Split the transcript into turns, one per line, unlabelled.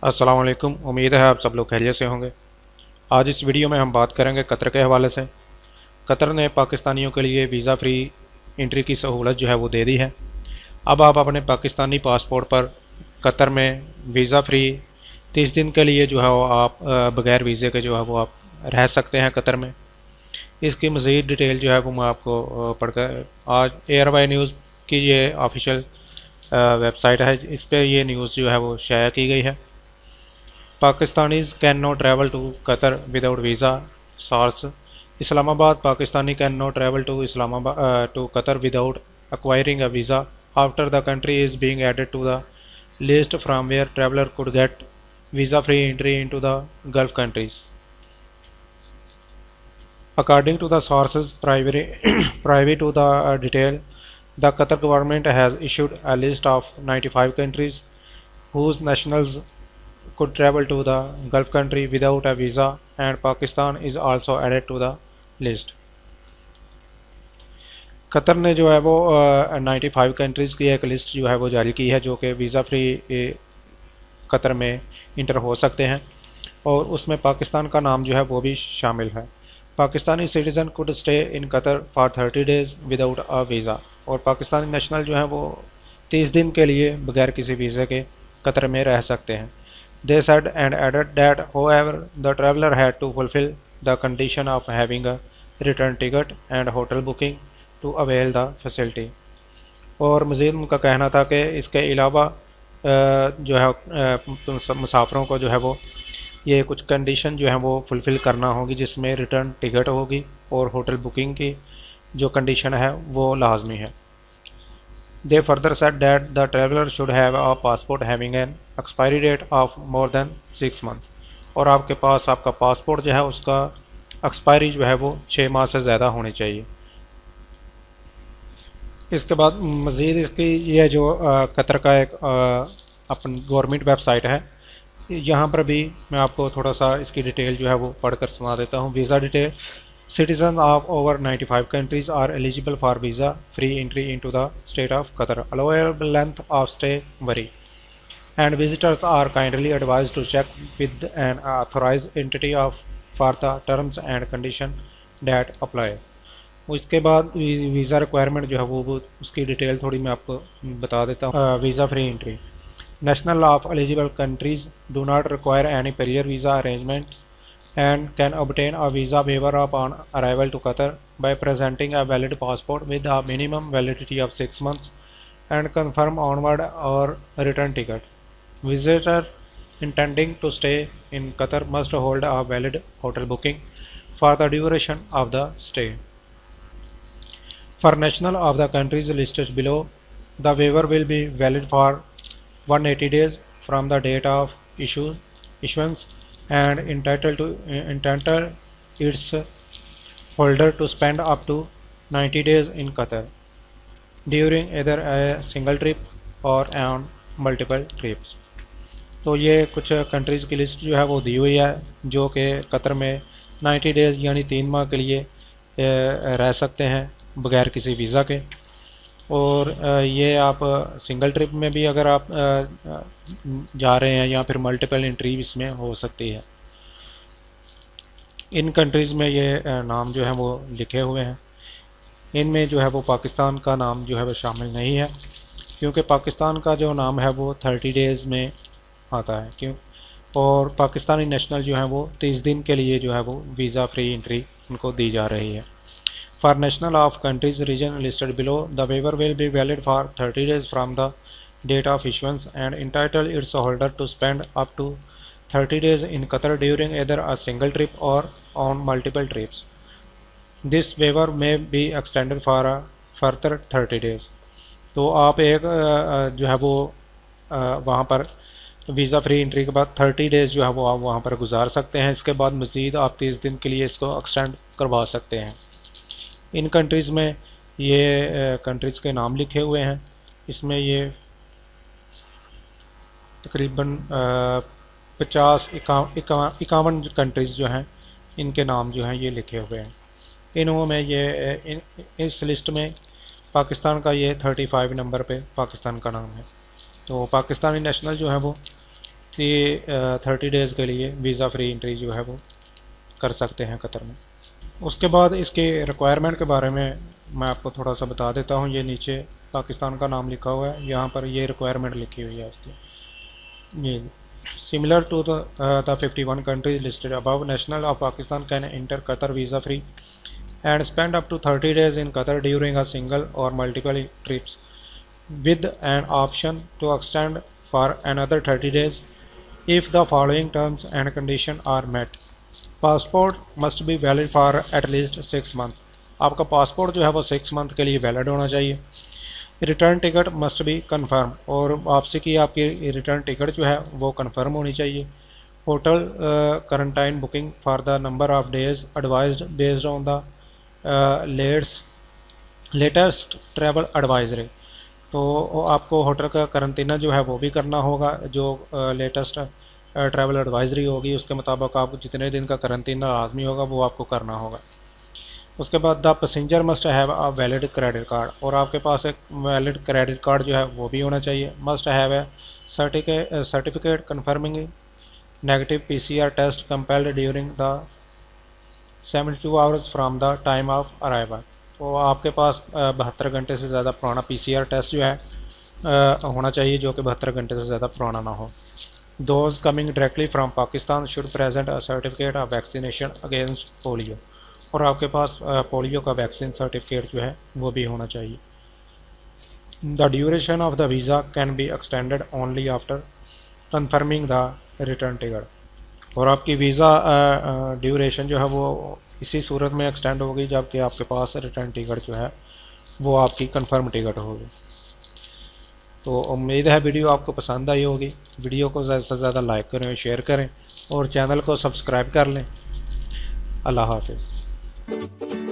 अस्सलाम वालेकुम। उम्मीद है आप सब लोग खैरियत से होंगे। आज इस वीडियो में हम बात करेंगे कतर के हवाले से। कतर ने पाकिस्तानियों के लिए वीज़ा फ्री एंट्री की सहूलत जो है वो दे दी है। अब आप अपने पाकिस्तानी पासपोर्ट पर कतर में वीज़ा फ्री 30 दिन के लिए जो है वो आप बग़ैर वीज़े के जो है वो आप रह सकते हैं कतर में। इसकी मज़ीद डिटेल जो है वो मैं आपको पढ़कर आज एयरवाई न्यूज़ की ये ऑफिशियल वेबसाइट है, इस पर ये न्यूज़ जो है वो शाया की गई है। Pakistanis cannot travel to Qatar without visa. Source: Islamabad. Pakistani cannot travel to to Qatar without acquiring a visa after the country is being added to the list from where traveler could get visa-free entry into the Gulf countries. According to the sources privy to the detail, the Qatar government has issued a list of 95 countries whose nationals could travel to the Gulf country without a visa, and Pakistan is also added to the list. Qatar ने जो है वो 95 countries की एक list जो है वो जारी की है जो कि वीज़ा फ्री कतर में इंटर हो सकते हैं, और उसमें पाकिस्तान का नाम जो है वो भी शामिल है। Pakistani citizen could stay in Qatar for 30 days without a visa, और पाकिस्तानी नेशनल जो है वो 30 दिन के लिए बगैर किसी वीज़े के कतर में रह सकते हैं। They said and added that however the traveler had to fulfill the condition of having a return ticket and hotel booking to avail the facility. और मज़ीद उनका कहना था कि इसके अलावा जो है मुसाफिरों को जो है वो ये कुछ कंडीशन जो है वो फुलफ़िल करना होगी, जिसमें रिटर्न टिकट होगी और होटल बुकिंग की जो कंडीशन है वो लाजमी है। They further said that the traveler should have a passport having an expiry date of more than 6 months, और आपके पास आपका पासपोर्ट जो है उसका एक्सपायरी जो है वो 6 माह से ज़्यादा होनी चाहिए। इसके बाद मज़ीद इसकी यह जो कतर का एक अपन गवर्नमेंट वेबसाइट है, यहाँ पर भी मैं आपको थोड़ा सा इसकी डिटेल जो है वो पढ़कर सुना देता हूँ। Visa detail: Citizens of over 95 countries are eligible for visa-free entry into the state of Qatar. Allowable length of stay vary, and visitors are kindly advised to check with an authorized entity for the terms and conditions that apply. उसके बाद visa requirement जो है वो उसकी detail थोड़ी मैं आपको बता देता हूँ। Visa free entry: National of eligible countries do not require any prior visa arrangement and can obtain a visa waiver upon arrival to Qatar by presenting a valid passport with a minimum validity of 6 months and confirm onward or return ticket. Visitor intending to stay in Qatar must hold a valid hotel booking for the duration of the stay. For national of the countries listed below, the waiver will be valid for 180 days from the date of issuance and entitled its holder to spend up to 90 days in Qatar during either a single trip or on multiple trips. तो ये कुछ countries की list जो है वो दी हुई है जो कि कतर में 90 डेज़ यानी 3 माह के लिए रह सकते हैं बगैर किसी वीज़ा के, और ये आप सिंगल ट्रिप में भी अगर आप जा रहे हैं या फिर मल्टीपल एंट्री इसमें हो सकती है। इन कंट्रीज़ में ये नाम जो है वो लिखे हुए हैं। इनमें जो है वो पाकिस्तान का नाम जो है वो शामिल नहीं है, क्योंकि पाकिस्तान का जो नाम है वो 30 डेज़ में आता है क्यों, और पाकिस्तानी नेशनल जो है वो 30 दिन के लिए जो है वो वीज़ा फ्री एंट्री उनको दी जा रही है। For national of countries region listed below, the waiver will be valid for 30 days from the date of issuance and entitle its holder to spend up to 30 days in Qatar during either a single trip or on multiple trips. This waiver may be extended for a further 30 days. तो आप एक जो है वो वहाँ पर visa free entry के बाद 30 डेज़ जो है वो आप वहाँ पर गुजार सकते हैं। इसके बाद मज़ीद आप 30 दिन के लिए इसको एक्सटेंड करवा सकते हैं। इन कंट्रीज़ में ये कंट्रीज़ के नाम लिखे हुए हैं। इसमें ये तकरीबन 51 कंट्रीज़ जो हैं इनके नाम जो हैं ये लिखे हुए हैं। इन्हों में ये इस लिस्ट में पाकिस्तान का ये 35 नंबर पे पाकिस्तान का नाम है। तो पाकिस्तानी नेशनल जो है वो 30 डेज़ के लिए वीज़ा फ्री एंट्री जो है वो कर सकते हैं कतर में। उसके बाद इसके रिक्वायरमेंट के बारे में मैं आपको थोड़ा सा बता देता हूँ। ये नीचे पाकिस्तान का नाम लिखा हुआ है, यहाँ पर ये रिक्वायरमेंट लिखी हुई है इसकी। ये similar to the 51 countries listed above, national of Pakistan can enter Qatar visa free and spend up to 30 days in Qatar during a single or multiple trips, with an option to extend for another 30 days if the following terms and conditions are met. Passport must be valid for at least 6 months. आपका passport जो है वो 6 month के लिए valid होना चाहिए। Return ticket must be confirm, और वापसी की आपकी रिटर्न टिकट जो है वो कन्फर्म होनी चाहिए। Hotel quarantine booking for the number of days advised based on the latest travel advisory. तो आपको होटल का करंटीना जो है वो भी करना होगा, जो लेटेस्ट ट्रैवल एडवाइजरी होगी उसके मुताबिक आप जितने दिन का करंटीना लाजमी होगा वो आपको करना होगा। उसके बाद the passenger must have a valid credit card, और आपके पास एक वैलिड क्रेडिट कार्ड जो है वो भी होना चाहिए। Must have a certificate confirming negative PCR test compelled during the 72 hours from the time of arrival. तो आपके पास 72 घंटे से ज़्यादा पुराना PCR टेस्ट जो है होना चाहिए, जो कि 72 घंटे से ज़्यादा पुराना ना हो। Those coming directly from Pakistan should present a certificate of vaccination against polio, और आपके पास पोलियो का वैक्सीन सर्टिफिकेट जो है वो भी होना चाहिए। The duration of the visa can be extended only after confirming the return ticket, और आपकी वीज़ा ड्यूरेशन जो है वो इसी सूरत में एक्सटेंड होगी जबकि आपके पास रिटर्न टिकट जो है वो आपकी कंफर्म टिकट होगी। तो उम्मीद है वीडियो आपको पसंद आई होगी। वीडियो को ज़्यादा से ज़्यादा लाइक करें, शेयर करें और चैनल को सब्सक्राइब कर लें। अल्लाह हाफिज़।